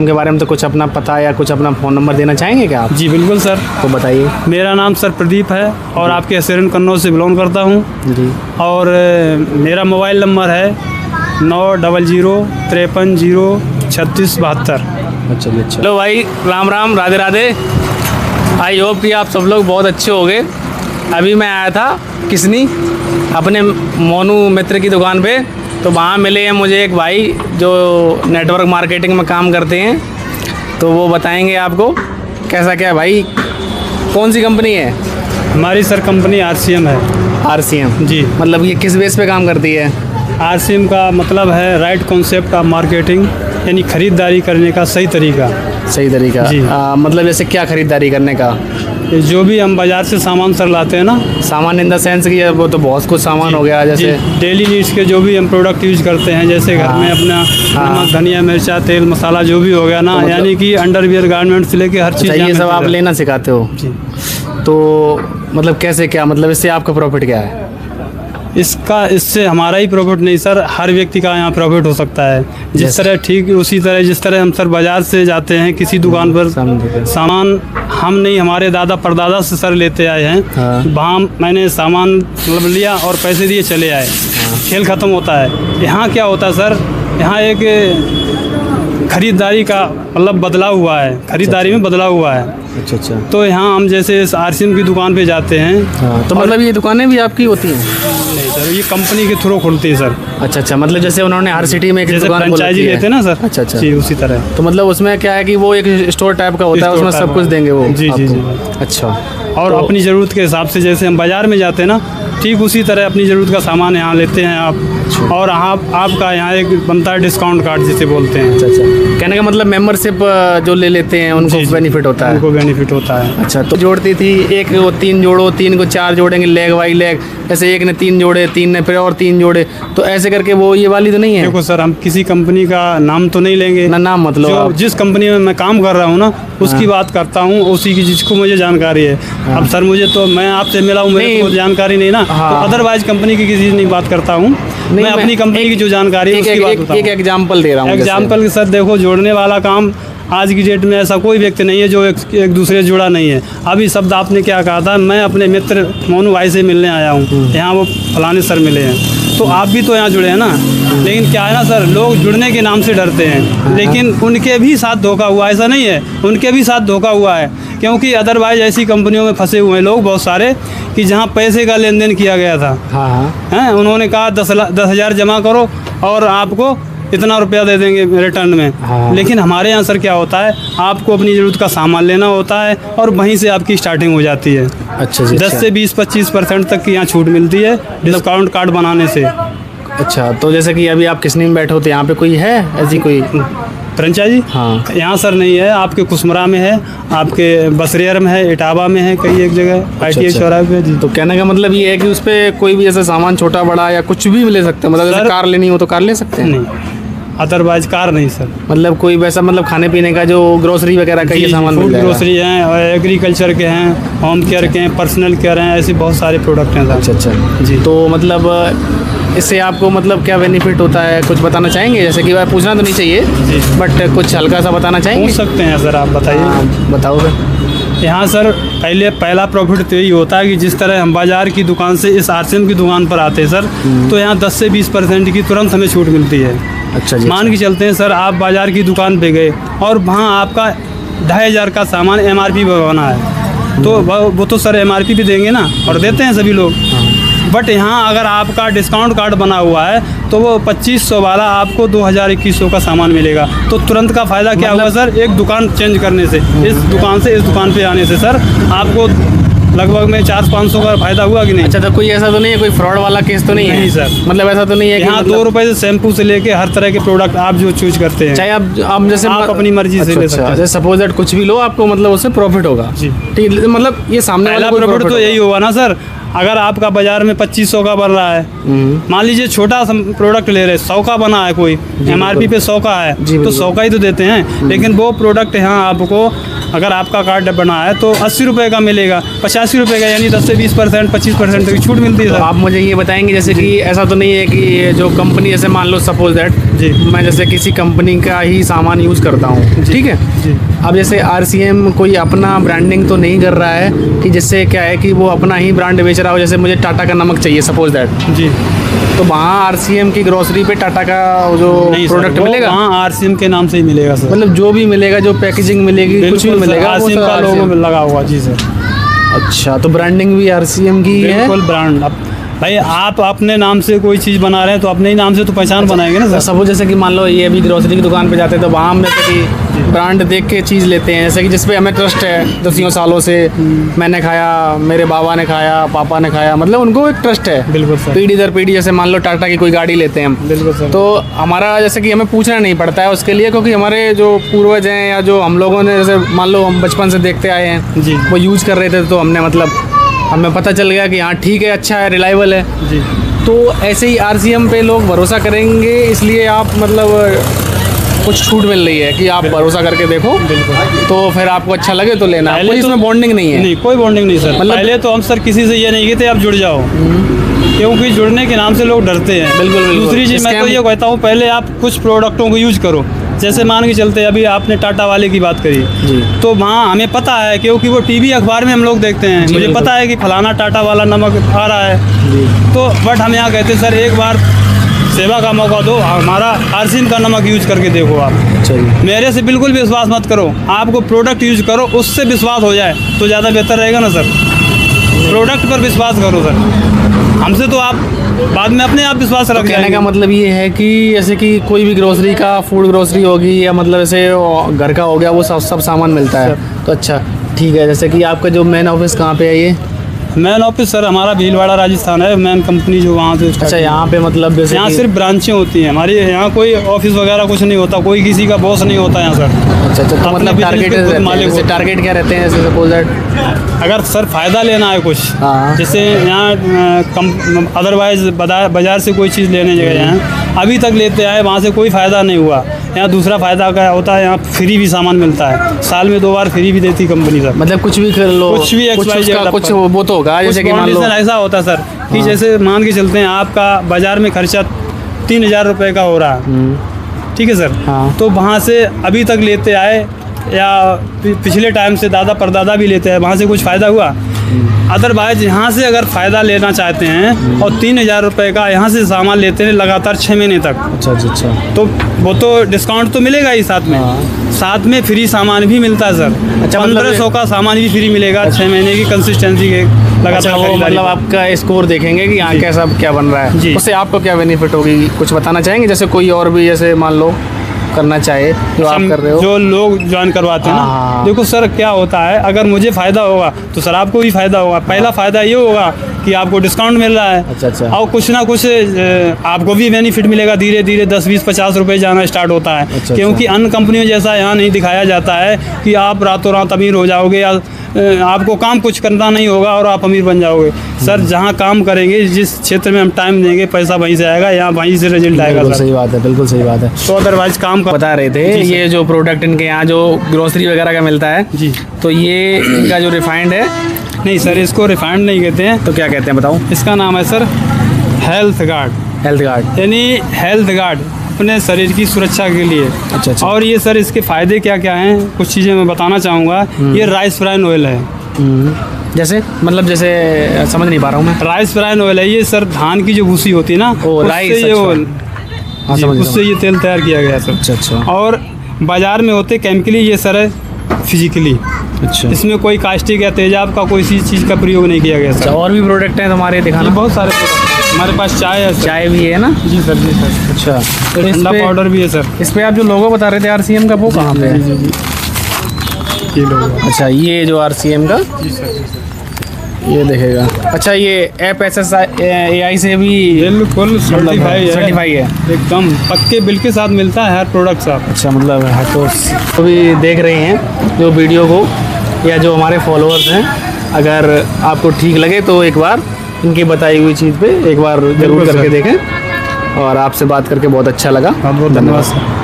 उनके बारे में तो कुछ अपना पता या कुछ अपना फ़ोन नंबर देना चाहेंगे क्या आप? जी बिल्कुल सर। तो बताइए। मेरा नाम सर प्रदीप है और आपके एसरन कन्नौज से बिलोंग करता हूँ जी। और मेरा मोबाइल नंबर है 9003503672। अच्छा जी, अच्छा। हेलो भाई, राम राम, राधे राधे। आई होप कि आप सब लोग बहुत अच्छे होंगे। अभी मैं आया था किसनी अपने मोनू मित्र की दुकान पे, तो वहाँ मिले हैं मुझे एक भाई जो नेटवर्क मार्केटिंग में काम करते हैं। तो वो बताएंगे आपको कैसा क्या है। भाई कौन सी कंपनी है? हमारी सर कंपनी RCM है। RCM जी। मतलब ये किस बेस पे काम करती है? RCM का मतलब है राइट कॉन्सेप्ट ऑफ मार्केटिंग, यानी ख़रीदारी करने का सही तरीका। सही तरीका। जी। मतलब जैसे क्या खरीदारी करने का? जो भी हम बाज़ार से सामान सर लाते हैं ना, सामान इन द सेंस कि वो तो बहुत कुछ सामान हो गया, जैसे डेली नीड्स के जो भी हम प्रोडक्ट यूज करते हैं, जैसे घर में अपना नमक, धनिया, मिर्चा, तेल, मसाला जो भी हो गया ना, मतलब यानी कि अंडरवियर, गारमेंट से लेके हर चीज़। ये सब आप लेना सिखाते हो? जी। तो मतलब कैसे क्या, मतलब इससे आपका प्रॉफिट क्या है? इससे हमारा ही प्रॉफिट नहीं सर, हर व्यक्ति का यहाँ प्रॉफिट हो सकता है। जिस तरह ठीक उसी तरह जिस तरह हम सर बाज़ार से जाते हैं किसी दुकान पर सामान, हम नहीं हमारे दादा परदादा से सर लेते आए हैं। वहाँ मैंने सामान मतलब लिया और पैसे दिए चले आए, खेल ख़त्म होता है। यहाँ क्या होता है सर, यहाँ एक ख़रीदारी का मतलब बदलाव हुआ है, ख़रीदारी में बदलाव हुआ है। अच्छा अच्छा। तो यहाँ हम जैसे इस RCM की दुकान पे जाते हैं। तो मतलब ये दुकानें भी आपकी होती हैं? नहीं सर, ये कंपनी के थ्रू खुलती है सर। अच्छा अच्छा, मतलब जैसे उन्होंने हर सिटी में एक जैसे दुकान फ्रेंचाइजी लेते हैं ना सर। अच्छा अच्छा जी, उसी तरह। तो मतलब उसमें क्या है कि वो एक स्टोर टाइप का होता है, उसमें सब कुछ देंगे वो? जी जी जी। अच्छा। और अपनी ज़रूरत के हिसाब से जैसे हम बाज़ार में जाते हैं ना, ठीक उसी तरह अपनी ज़रूरत का सामान यहाँ लेते हैं आप। और आपका यहाँ एक बनता है डिस्काउंट कार्ड जिसे बोलते हैं। अच्छा अच्छा, कहने का मतलब मेंबरशिप जो ले लेते हैं उनको बेनिफिट होता है? उनको बेनिफिट होता है। अच्छा। तो जोड़ती थी, एक को 3 जोड़ो, 3 को 4 जोड़ेंगे, लेग बाई लेग, ऐसे एक ने 3 जोड़े, 3 ने फिर और 3 जोड़े, तो ऐसे करके वो ये वाली तो नहीं है? देखो सर, हम किसी कंपनी का नाम तो नहीं लेंगे ना, नाम मतलब जिस कंपनी में मैं काम कर रहा हूँ ना उसकी बात करता हूँ, उसी की जिसको मुझे जानकारी है। अब सर मुझे तो, मैं आपसे मिला हूँ, मेरे को जानकारी नहीं ना, तो अदरवाइज कंपनी की किसी नहीं बात करता हूँ। मैं अपनी कंपनी की जो जानकारी है उसकी बात बताता हूँ। एक एग्जाम्पल दे रहा हूँ। एग्जाम्पल सर देखो, जोड़ने वाला काम आज की डेट में ऐसा कोई व्यक्ति नहीं है जो एक दूसरे से जुड़ा नहीं है। अभी शब्द आपने क्या कहा था, मैं अपने मित्र मोनू भाई से मिलने आया हूँ, यहाँ वो फलाने सर मिले हैं, तो आप भी तो यहाँ जुड़े हैं ना। लेकिन क्या है ना सर, लोग जुड़ने के नाम से डरते हैं, लेकिन उनके भी साथ धोखा हुआ, ऐसा नहीं है, उनके भी साथ धोखा हुआ है। क्योंकि अदरवाइज ऐसी कंपनियों में फंसे हुए हैं लोग बहुत सारे कि जहाँ पैसे का लेन देन किया गया था। हैं, उन्होंने कहा 10,000 जमा करो और आपको इतना रुपया दे देंगे रिटर्न में। लेकिन हमारे यहाँ सर क्या होता है, आपको अपनी ज़रूरत का सामान लेना होता है और वहीं से आपकी स्टार्टिंग हो जाती है। अच्छा जी। 10 से 20-25% तक की यहाँ छूट मिलती है डिस्काउंट कार्ड बनाने से। अच्छा। तो जैसे कि अभी आप किसनी में बैठे हो, तो यहाँ पे कोई है ऐसी कोई फ्रेंचाइजी? हाँ। यहाँ सर नहीं है, आपके कुसमरा में है, आपके बसरेयर में है, इटावा में है, कई एक जगह ITI चौराहे पे। जी। तो कहने का मतलब ये है कि उस पर कोई भी ऐसा सामान छोटा बड़ा या कुछ भी ले सकते हैं? मतलब जैसे कार लेनी हो तो कार ले सकते हैं? नहीं, अदरवाइज कार नहीं सर। मतलब कोई वैसा, मतलब खाने पीने का जो ग्रोसरी वगैरह का ये सामान मिल जाएगा? ग्रोसरी हैं और एग्रीकल्चर के हैं, होम केयर के हैं, पर्सनल केयर हैं, ऐसे बहुत सारे प्रोडक्ट हैं सर। अच्छा अच्छा जी। तो मतलब इससे आपको मतलब क्या बेनिफिट होता है, कुछ बताना चाहेंगे? जैसे कि पूछना तो नहीं चाहिए बट कुछ हल्का सा बताना चाहेंगे? पूछ सकते हैं सर, आप बताइए। बताओ फिर। यहाँ सर पहला प्रॉफिट तो यही होता है कि जिस तरह हम बाज़ार की दुकान से इस RCM की दुकान पर आते हैं सर, तो यहाँ 10 से 20% की तुरंत हमें छूट मिलती है। अच्छा जी। मान के चलते हैं सर, आप बाज़ार की दुकान पे गए और वहाँ आपका 2,500 का सामान MRP पर बना है, तो वो तो सर MRP भी देंगे ना, और देते हैं सभी लोग। बट यहाँ अगर आपका डिस्काउंट कार्ड बना हुआ है तो वो 2500 वाला आपको 2,000-2,100 का सामान मिलेगा। तो तुरंत का फ़ायदा क्या हुआ सर, एक दुकान चेंज करने से, इस दुकान से इस दुकान पे आने से सर आपको लगभग में 400-500 का फायदा हुआ कि नहीं? अच्छा। तो कोई ऐसा तो नहीं है, कोई फ्रॉड वाला केस तो नहीं है? नहीं सर, मतलब ऐसा तो नहीं है यहाँ 2 रुपये से शैम्पू से लेके हर तरह के प्रोडक्ट आप जो चूज करते हैं, चाहे आप जैसे आप अपनी मर्जी से ले सकते हैं। जैसे सपोज दैट कुछ भी लो, आपको मतलब उससे प्रॉफिट होगा। जी। ठीक, मतलब ये सामने वाला प्रॉफिट तो यही होगा ना सर। अगर आपका बाजार में 2500 का बन रहा है, मान लीजिए छोटा सा प्रोडक्ट ले रहे, 100 का बना है, कोई MRP पे 100 का है, तो 100 का ही तो देते हैं। लेकिन वो प्रोडक्ट यहाँ आपको अगर आपका कार्ड बना है तो 80 रुपये का मिलेगा, 85 रुपये का, यानी 10 से 20%, 25% की छूट मिलती है तो सर। आप मुझे ये बताएंगे जैसे कि ऐसा तो नहीं है कि ये जो कंपनी, जैसे मान लो सपोज दैट जी। मैं जैसे किसी कंपनी का ही सामान यूज़ करता हूँ, ठीक है, जी। अब जैसे RCM कोई अपना ब्रांडिंग तो नहीं कर रहा है कि जिससे क्या है कि वो अपना ही ब्रांड बेच रहा हो, जैसे मुझे टाटा का नमक चाहिए सपोज दैट, जी। तो वहाँ RCM की ग्रोसरी पे टाटा का जो नहीं सर, प्रोडक्ट वो मिलेगा, हाँ RCM के नाम से ही मिलेगा सर। मतलब जो भी मिलेगा, जो पैकेजिंग मिलेगी, कुछ भी बिल्कुल सर, मिलेगा वो RCM सब का लोगो RCM। लगा हुआ। जी सर, अच्छा, तो ब्रांडिंग भी RCM की है। बिल्कुल ब्रांड। अब भाई आप अपने नाम से कोई चीज़ बना रहे हैं तो अपने ही नाम से तो पहचान बनाएंगे ना सर। सपोज जैसे कि मान लो ये अभी ग्रोसरी की दुकान पे जाते हैं तो वहाँ हम जैसे कि ब्रांड देख के चीज़ लेते हैं, जैसे कि जिस पे हमें ट्रस्ट है, दसियों सालों से मैंने खाया, मेरे बाबा ने खाया, पापा ने खाया, मतलब उनको एक ट्रस्ट है बिल्कुल सर, पीढ़ी दर पीढ़ी। जैसे मान लो टाटा की कोई गाड़ी लेते हैं हम, बिल्कुल सर। तो हमारा जैसे कि हमें पूछना नहीं पड़ता है उसके लिए, क्योंकि हमारे जो पूर्वज हैं या जो हम लोगों ने जैसे मान लो हम बचपन से देखते आए हैं, जी। वो यूज़ कर रहे थे, तो हमने मतलब हमें पता चल गया कि हाँ ठीक है, अच्छा है, रिलायबल है। जी। तो ऐसे ही RCM पे लोग भरोसा करेंगे, इसलिए आप मतलब कुछ छूट मिल रही है कि आप भरोसा करके देखो, बिल्कुल। तो फिर आपको अच्छा लगे तो लेना, पहले कोई तो- इसमें बॉन्डिंग नहीं है। नहीं, कोई बॉन्डिंग नहीं सर। मतलब- पहले तो हम सर किसी से ये नहीं कहते आप जुड़ जाओ, क्योंकि जुड़ने के नाम से लोग डरते हैं। बिल्कुल, बिल्कुल। दूसरी चीज़ मैं तो Scam- ये कहता हूँ, पहले आप कुछ प्रोडक्टों को यूज करो। जैसे मान के चलते अभी आपने टाटा वाले की बात करी, जी। तो वहाँ हमें पता है क्योंकि वो टीवी अखबार में हम लोग देखते हैं, जी, मुझे बिल्कुल। पता है कि फलाना टाटा वाला नमक आ रहा है, जी। तो बट हम यहाँ कहते हैं सर एक बार सेवा का मौका दो, हमारा RCM का नमक यूज करके देखो आप। चाहिए। मेरे से बिल्कुल विश्वास मत करो, आपको प्रोडक्ट यूज करो, उससे विश्वास हो जाए तो ज़्यादा बेहतर रहेगा ना सर। प्रोडक्ट पर विश्वास करो सर, हमसे तो आप बाद में अपने आप विश्वास रख कहने जाएंगे। का मतलब ये है कि जैसे कि कोई भी ग्रोसरी का, फूड ग्रोसरी होगी या मतलब ऐसे घर का हो गया, वो सब सामान मिलता है। तो अच्छा ठीक है, जैसे कि आपका जो मेन ऑफिस कहाँ पे है ये? मेन ऑफिस सर हमारा भीलवाड़ा राजस्थान है, मेन कंपनी जो वहाँ से अच्छा, यहाँ पे मतलब जैसे यहाँ कि- सिर्फ ब्रांचें होती हैं हमारी, यहाँ कोई ऑफिस वगैरह कुछ नहीं होता, कोई किसी का बॉस नहीं होता यहाँ सर। अच्छा, तो अपने मतलब business टारगेट के खुद मालिक जैसे होते हैं। टारगेट क्या रहते हैं, जैसे सपोज दैट अगर सर फ़ायदा लेना है कुछ, हाँ। जैसे यहाँ कम अदरवाइज बाज़ार से कोई चीज़ लेने गए हैं, अभी तक लेते आए, वहाँ से कोई फ़ायदा नहीं हुआ। यहाँ दूसरा फ़ायदा क्या होता है, यहाँ फ्री भी सामान मिलता है, साल में 2 बार फ्री भी देती कंपनी सर। मतलब कुछ भी कर लो, कुछ भी XYZ उसका कुछ वो तो होगा, जैसे कि मान लो कंडीशन ऐसा होता है सर कि जैसे मान के चलते हैं आपका बाज़ार में खर्चा 3000 रुपये का हो रहा है, ठीक है सर, हाँ। तो वहाँ से अभी तक लेते आए या पिछले टाइम से दादा परदादा भी लेते हैं, वहाँ से कुछ फ़ायदा हुआ। अदरवाइज यहाँ से अगर फ़ायदा लेना चाहते हैं और 3000 रुपये का यहाँ से सामान लेते हैं लगातार 6 महीने तक, अच्छा अच्छा अच्छा, तो वो तो डिस्काउंट तो मिलेगा ही साथ में, हाँ। साथ में फ्री सामान भी मिलता है सर। अच्छा, मतलब 1500 का सामान भी फ्री मिलेगा, 6 महीने की कंसिस्टेंसी के लगातार अच्छा, वो खरीदारी मतलब पर। आपका स्कोर देखेंगे कि यहाँ जी। कैसा क्या बन रहा है, जी। उससे आपको क्या बेनिफिट होगी, कुछ बताना चाहेंगे? जैसे कोई और भी जैसे मान लो करना चाहे जो आप कर रहे हो, जो लोग ज्वाइन करवाते हैं हाँ। ना, देखो सर क्या होता है, अगर मुझे फ़ायदा होगा तो सर आपको भी फ़ायदा होगा। पहला फ़ायदा ये होगा कि आपको डिस्काउंट मिल रहा है, अच्छा, अच्छा। और कुछ ना कुछ आपको भी बेनिफिट मिलेगा, धीरे धीरे 10, 20, 50 रुपये जाना स्टार्ट होता है। अच्छा, क्योंकि अन्य कंपनियों जैसा यहाँ नहीं दिखाया जाता है कि आप रातों रात अमीर हो जाओगे या आपको काम कुछ करना नहीं होगा और आप अमीर बन जाओगे। सर जहाँ काम करेंगे, जिस क्षेत्र में हम टाइम देंगे, पैसा वहीं से आएगा, यहाँ वहीं से रिजल्ट आएगा बिल्कुल सर। सही बात है, बिल्कुल सही बात है। तो अदरवाइज काम का बता रहे थे जी सर। ये जो प्रोडक्ट इनके यहाँ जो ग्रोसरी वगैरह का मिलता है, जी। तो ये इनका जो रिफाइंड है, नहीं सर, इसको रिफाइंड नहीं कहते हैं, तो क्या कहते हैं बताओ? इसका नाम है sir health guard, health guard. यानी हेल्थ गार्ड अपने शरीर की सुरक्षा के लिए। अच्छा अच्छा। और ये सर इसके फ़ायदे क्या क्या हैं, कुछ चीज़ें मैं बताना चाहूँगा। ये राइस ब्रान ऑयल है। जैसे मतलब जैसे समझ नहीं पा रहा हूँ मैं। राइस ब्रान ऑयल है ये सर, धान की जो भूसी होती है ना, ओ, उससे राइस, ये अच्छा। ऑयल, हाँ, जी, समझ गया, उससे ये तेल तैयार किया गया सर। अच्छा अच्छा और बाज़ार में होते केमिकली, ये सर है फिजिकली, अच्छा। इसमें कोई कास्टिक या तेजाब का कोई चीज़ का प्रयोग नहीं किया गया अच्छा, सर। और भी प्रोडक्ट हैं तुम्हारे, ये दिखाना। बहुत सारे product हैं। हमारे पास चाय है सर। चाय भी है ना? जी सर, जी सर। अच्छा, तो इस ठंडा पे पाउडर भी है सर। इस पे आप जो लोगो बता रहे थे RCM का, वो कहाँ पे है? जी जी, ये लोग अच्छा, ये जो RCM का, जी सर। ये देखेगा। अच्छा, ये FSSAI से भी बिल्कुल सर्टिफाई है, सर्टिफाई है। एकदम पक्के बिल के साथ मिलता है हर प्रोडक्ट साहब। अच्छा, मतलब है तो भी देख रहे हैं जो वीडियो को, या जो हमारे फॉलोअर्स हैं, अगर आपको ठीक लगे तो एक बार इनकी बताई हुई चीज़ पे एक बार ज़रूर बिल्कुल करके सर। देखें। और आपसे बात करके बहुत अच्छा लगा। बहुत बहुत धन्यवाद सर।